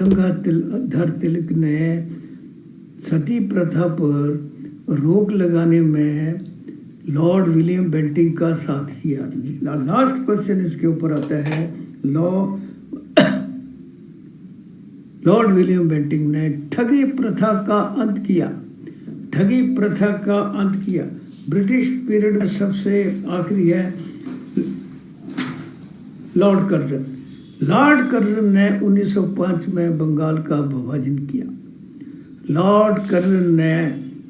गंगाधर तिलक ने सती प्रथा पर रोक लगाने में लॉर्ड विलियम बेंटिंग का साथ दिया। लास्ट क्वेश्चन इसके ऊपर आता है, लॉर्ड विलियम बेंटिंग ने ठगी प्रथा का अंत किया। ठगी प्रथा का अंत किया। ब्रिटिश पीरियड में सबसे आखिरी है लॉर्ड कर्जन। लॉर्ड कर्जन ने 1905 में बंगाल का विभाजन किया। लॉर्ड कर्जन ने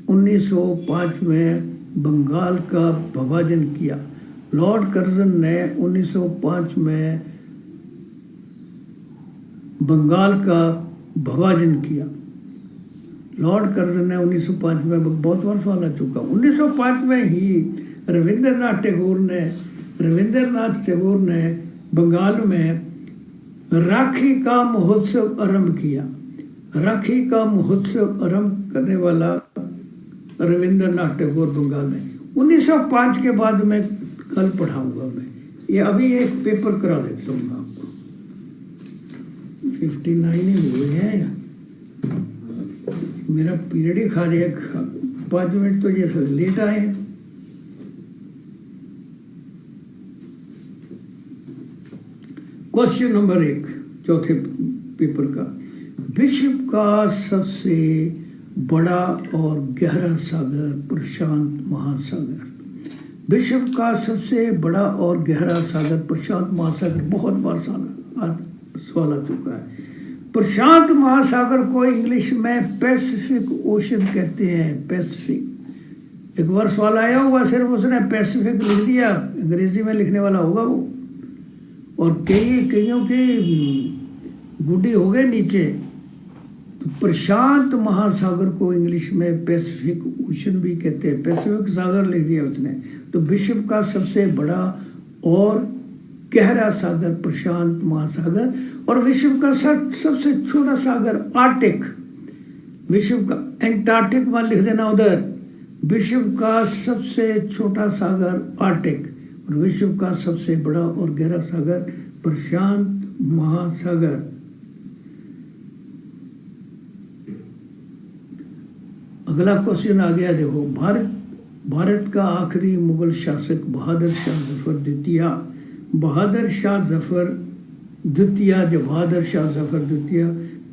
1905 में बंगाल का विभाजन किया। लॉर्ड कर्जन ने 1905 में बंगाल का विभाजन किया। लॉर्ड कर्जन ने 1905 में, बहुत वर्ष वाला चुका, 1905 में ही रविंद्रनाथ टैगोर ने बंगाल में राखी का महोत्सव आरंभ किया। राखी का महोत्सव आरंभ करने वाला रविंद्रनाथ टैगोर बंगाल में 1905 के बाद मैं कल पढ़ाऊंगा। मैं ये अभी एक पेपर करा देता हूँ आपको। 59 ही हुए हैं, मेरा पीरियड ही खा जाएगा 5 मिनट, तो ये सब लेट आए हैं। क्वेश्चन नंबर 1 चौथे पेपर का, विश्व का सबसे बड़ा और गहरा सागर प्रशांत महासागर। विश्व का सबसे बड़ा और गहरा सागर प्रशांत महासागर, बहुत बार सवाल आ चुका है। प्रशांत महासागर को इंग्लिश में पैसिफिक ओशन कहते हैं। पैसिफिक, एक बार सवाल आया होगा, सिर्फ उसने पैसिफिक लिख दिया, अंग्रेजी में लिखने वाला होगा वो, और कईयों की गुड्डी हो गए नीचे। तो प्रशांत महासागर को इंग्लिश में पैसिफिक ओशन भी कहते हैं। पैसिफिक सागर लिख दिया उसने। तो विश्व का सबसे बड़ा और गहरा सागर प्रशांत महासागर, और विश्व का सबसे छोटा सागर आर्टिक। विश्व का एंटार्क्टिक मान लिख देना उधर। विश्व का सबसे छोटा सागर आर्टिक और विश्व का सबसे बड़ा और गहरा सागर प्रशांत महासागर। अगला क्वेश्चन आ गया, देखो, भारत का आखिरी मुगल शासक बहादुर शाह जफर द्वितीय,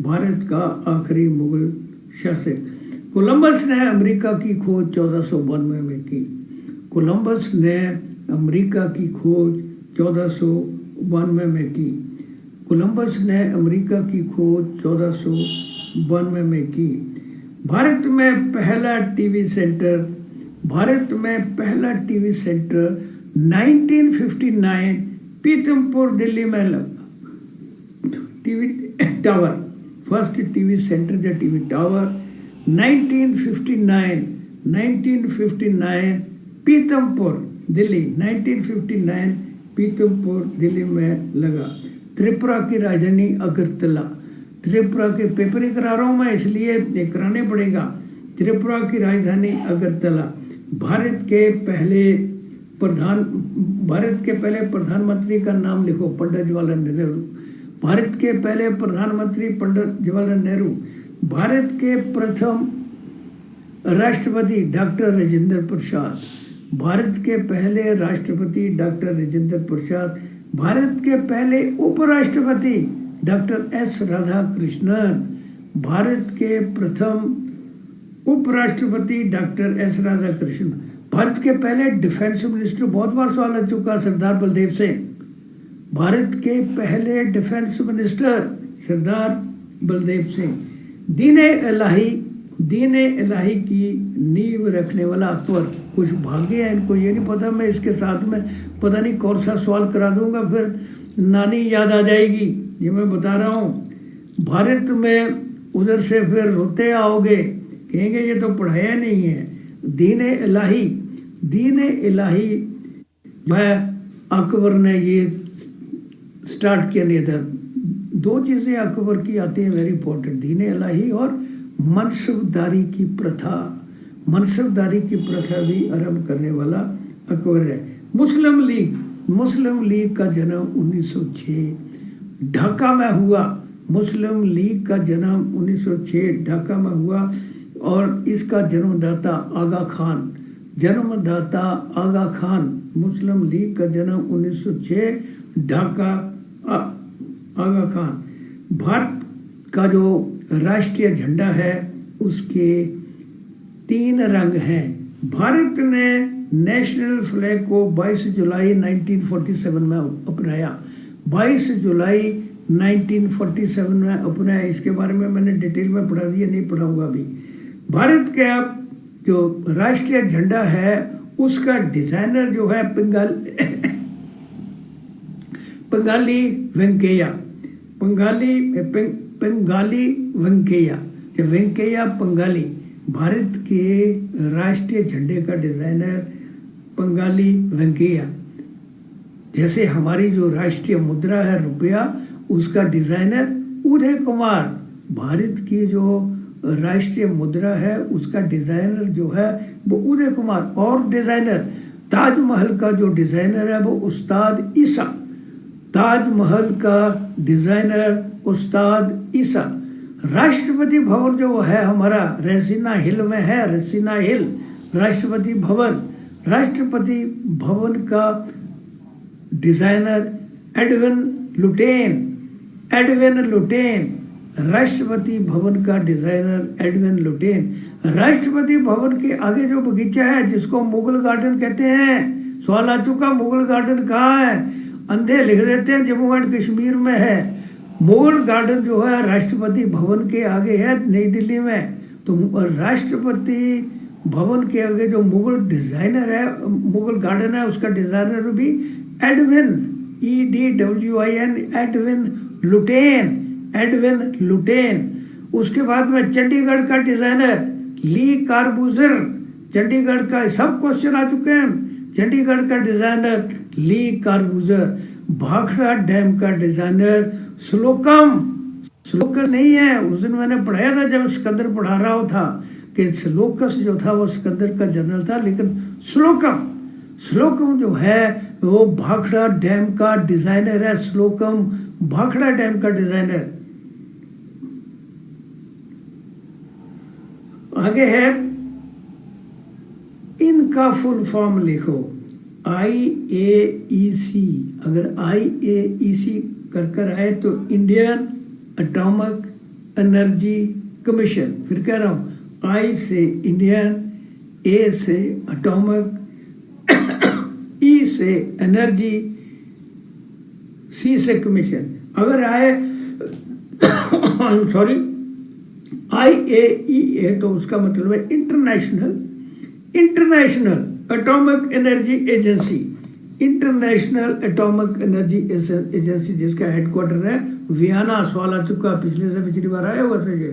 भारत का आखिरी मुगल शासक। कोलंबस ने अमेरिका की खोज 1492 में की। कोलंबस ने अमेरिका की खोज 1492 में की। कोलंबस ने अमेरिका की खोज 1492 में की। भारत में पहला टीवी सेंटर 1959 पीतमपुर दिल्ली में लगा। TV tower, first TV centre या टीवी टावर 1959 पीतमपुर दिल्ली, 1959 पीतमपुर दिल्ली में लगा। त्रिपुरा की राजधानी अगरतला। त्रिपुरा के पेपर ही करा रहा हूँ मैं, इसलिए कराने पड़ेगा। त्रिपुरा की राजधानी अगरतला। भारत के पहले प्रधानमंत्री का नाम लिखो, पंडित जवाहरलाल नेहरू। भारत के पहले प्रधानमंत्री पंडित जवाहरलाल नेहरू। भारत के प्रथम राष्ट्रपति डॉक्टर राजेंद्र प्रसाद। भारत के पहले राष्ट्रपति डॉक्टर राजेंद्र प्रसाद। भारत के पहले उपराष्ट्रपति डॉक्टर एस राधाकृष्णन। भारत के प्रथम उपराष्ट्रपति डॉक्टर एस राधाकृष्णन। भारत के पहले डिफेंस मिनिस्टर, बहुत बार सवाल आ चुका, सरदार बलदेव सिंह। भारत के पहले डिफेंस मिनिस्टर सरदार बलदेव सिंह। दीन इलाही की नींव रखने वाला अकबर। कुछ भाग्य है इनको, ये नहीं पता, मैं इसके साथ में पता नहीं कौन सा सवाल करा दूंगा, फिर नानी याद आ जाएगी, ये मैं बता रहा हूँ। भारत में उधर से फिर रोते आओगे, कहेंगे ये तो पढ़ाया नहीं है। दीन इलाही मैं अकबर ने ये स्टार्ट किया नहीं था। 2 चीज़ें अकबर की आती हैं वेरी इंपॉर्टेंट, दीन इलाही और मनसबदारी की प्रथा। मनसबदारी की प्रथा भी आरंभ करने वाला अकबर है। मुस्लिम लीग का जन्म 1906 ढाका में हुआ। मुस्लिम लीग का जन्म 1906 ढाका में हुआ और इसका जन्मदाता आगा खान, जन्मदाता आगा खान, मुस्लिम लीग का जन्म 1906 ढाका, आगा खान। भारत का जो राष्ट्रीय झंडा है उसके 3 रंग हैं। भारत ने नेशनल फ्लैग को 22 जुलाई 1947 में अपनाया, 22 जुलाई 1947 में अपनाया। इसके बारे में मैंने डिटेल में पढ़ा दिया, नहीं पढ़ाऊंगा अभी। भारत का जो राष्ट्रीय झंडा है उसका डिजाइनर जो है पंगाली वेंकैया, पंगाली वेंकैया पंगाली। भारत के राष्ट्रीय झंडे का डिजाइनर पंगाली वेंकैया। जैसे हमारी जो राष्ट्रीय मुद्रा है रुपया, उसका डिजाइनर उदय कुमार। भारत की जो राष्ट्रीय मुद्रा है उसका डिजाइनर जो है वो उदय कुमार। और डिजाइनर ताजमहल का जो डिजाइनर है वो उस्ताद ईसा, ताजमहल का डिजाइनर उस्ताद ईसा। राष्ट्रपति भवन जो है हमारा रेसिना हिल में है, रेसिना हिल राष्ट्रपति भवन। राष्ट्रपति भवन का designer Edwin Lutyens, Edwin Lutyens. Rashtrapati Bhavan का designer Edwin Lutyens. Rashtrapati Bhavan के आगे जो बगीचा है जिसको मुगल गार्डन कहते हैं, सवाल आ चुका मुगल गार्डन कहाँ है? अंधे लिख देते हैं जम्मू एंड कश्मीर में है। मुगल गार्डन जो है राष्ट्रपति भवन के आगे है नई दिल्ली में। तो राष्ट्रपति भवन के आगे जो मुगल डिजाइनर है, मुगल गार्डन है, उसका डिजाइनर भी Edwin EDWIN, Edwin Lutyens, Edwin Lutyens. उसके बाद में चंडीगढ़ का डिजाइनर ली कार्बूजर, चंडीगढ़ का सब क्वेश्चन आ चुके हैं। चंडीगढ़ का डिजाइनर ली कार्बूजर। भाखड़ा डैम का डिजाइनर स्लोकम, स्लोकस नहीं है। उस दिन मैंने पढ़ाया था जब सिकंदर पढ़ा रहा था कि स्लोकस जो था वो सिकंदर का जनरल था, लेकिन स्लोकम, स्लोकम जो है वो भाखड़ा डैम का डिजाइनर है। स्लोकम भाखड़ा डैम का डिजाइनर। आगे है इनका फुल फॉर्म लिखो IAEC। अगर IAEC कर आए तो इंडियन एटॉमिक एनर्जी कमीशन। फिर कह रहा हूं I से इंडियन, A से एटॉमिक, E से एनर्जी, C से कमीशन। अगर आए सॉरी IAEA तो उसका मतलब है international, international atomic energy agency, international atomic energy agency, जिसका हेडक्वार्टर है वियना। सवाल आ चुका, पिछले से पिछली बार आया हुआ था ये।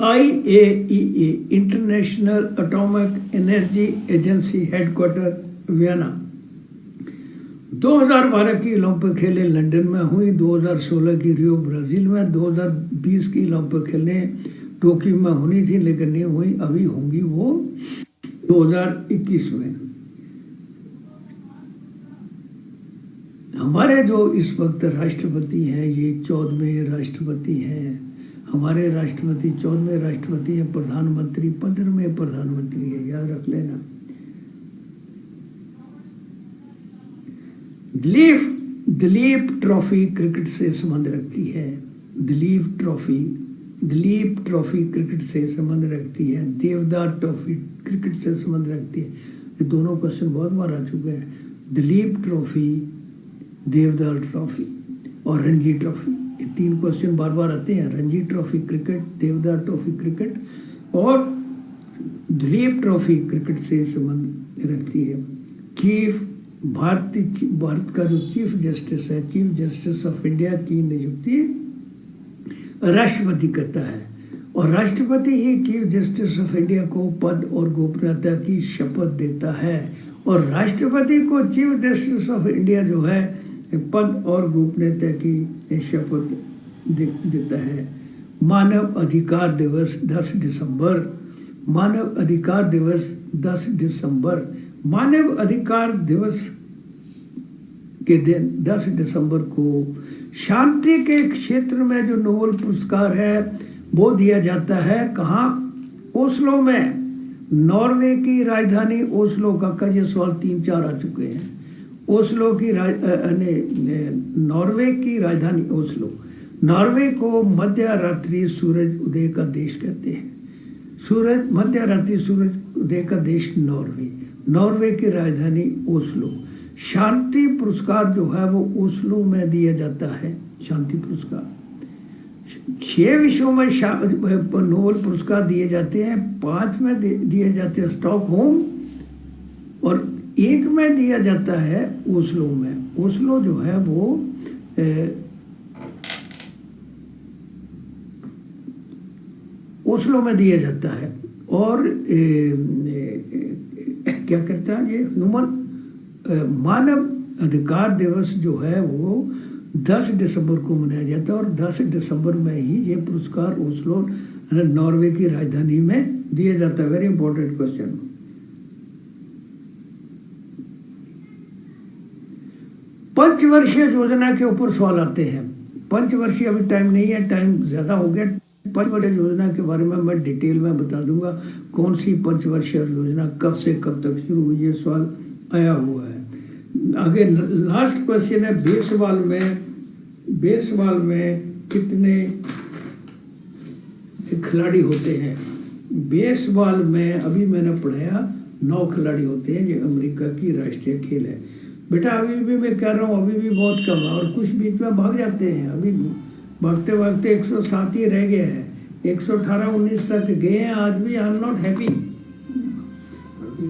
IAEA international atomic energy agency, headquarter Vienna. 2012 की ओलंपिक खेलें लंदन में हुई, 2016 की रियो ब्राजील में, 2020 की ओलंपिक खेलें टोक्यो में होनी थी लेकिन नहीं हुई, अभी होंगी वो 2021 में। हमारे जो इस वक्त राष्ट्रपति हैं ये 14वें राष्ट्रपति हैं। हमारे राष्ट्रपति 14वें राष्ट्रपति हैं। प्रधानमंत्री 15वें प्रधानमंत्री है, याद रख लेना। दिलीप ट्रॉफी क्रिकेट से संबंध रखती है। दिलीप ट्रॉफी क्रिकेट से संबंध रखती है। देवदार ट्रॉफी क्रिकेट से संबंध रखती है। ये दोनों क्वेश्चन बहुत बार आ चुके हैं। दिलीप ट्रॉफी, देवदार ट्रॉफी और रणजी ट्रॉफी, ये 3 क्वेश्चन बार बार आते हैं। रणजी ट्रॉफी क्रिकेट, देवदार ट्रॉफी क्रिकेट और दिलीप ट्रॉफी क्रिकेट से संबंध रखती है। भारत का जो चीफ जस्टिस है, चीफ जस्टिस ऑफ इंडिया की नियुक्ति राष्ट्रपति करता है और राष्ट्रपति ही चीफ जस्टिस ऑफ इंडिया को पद और गोपनीयता की शपथ देता है। और राष्ट्रपति को चीफ जस्टिस ऑफ इंडिया जो है पद और गोपनीयता की शपथ देता है। मानव अधिकार दिवस 10 दिसंबर, मानव अधिकार दिवस 10 दिसंबर। मानव अधिकार दिवस के दिन 10 दिसंबर को शांति के क्षेत्र में जो नोबेल पुरस्कार है वो दिया जाता है। कहाँ? ओस्लो में। नॉर्वे की राजधानी ओस्लो का ये सवाल 3-4 आ चुके हैं। ओस्लो की नॉर्वे की राजधानी ओस्लो। नॉर्वे को मध्य रात्रि सूरज उदय का देश कहते हैं। मध्य रात्रि सूरज उदय का देश नॉर्वे। नॉर्वे की राजधानी ओस्लो। शांति पुरस्कार जो है वो ओस्लो में दिया जाता है। शांति पुरस्कार 6 विषयों में नोबेल पुरस्कार दिए जाते हैं। 5 में दिए जाते हैं स्टॉकहोम और 1 में दिया जाता है ओस्लो में। ओस्लो जो है वो ओस्लो में दिया जाता है। और क्या करता है ये मानव अधिकार दिवस जो है वो 10 दिसंबर को मनाया जाता है और 10 दिसंबर में ही ये पुरस्कार ओस्लो नॉर्वे की राजधानी में दिया जाता है। Very important question. पंचवर्षीय योजना के ऊपर सवाल आते हैं। पंचवर्षीय अभी टाइम नहीं है, टाइम ज्यादा हो गया। पंचवर्षीय योजना के बारे में मैं डिटेल में बता दूंगा कौन सी पंचवर्षीय योजना कब से कब तक शुरू हुई, ये सवाल आया हुआ है। आगे लास्ट क्वेश्चन है बेसबॉल में कितने खिलाड़ी होते हैं? बेसबॉल में अभी मैंने पढ़ाया 9 खिलाड़ी होते हैं। ये अमेरिका की राष्ट्रीय खेल है। बेटा अभी भी मैं कह रहा हूँ अभी भी बहुत कम है और कुछ बीच में भाग जाते हैं। अभी भागते भागते 107 ही रह गए हैं। 118-19 तक गए हैं आज भी। I am not happy.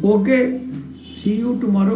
Okay, see you tomorrow.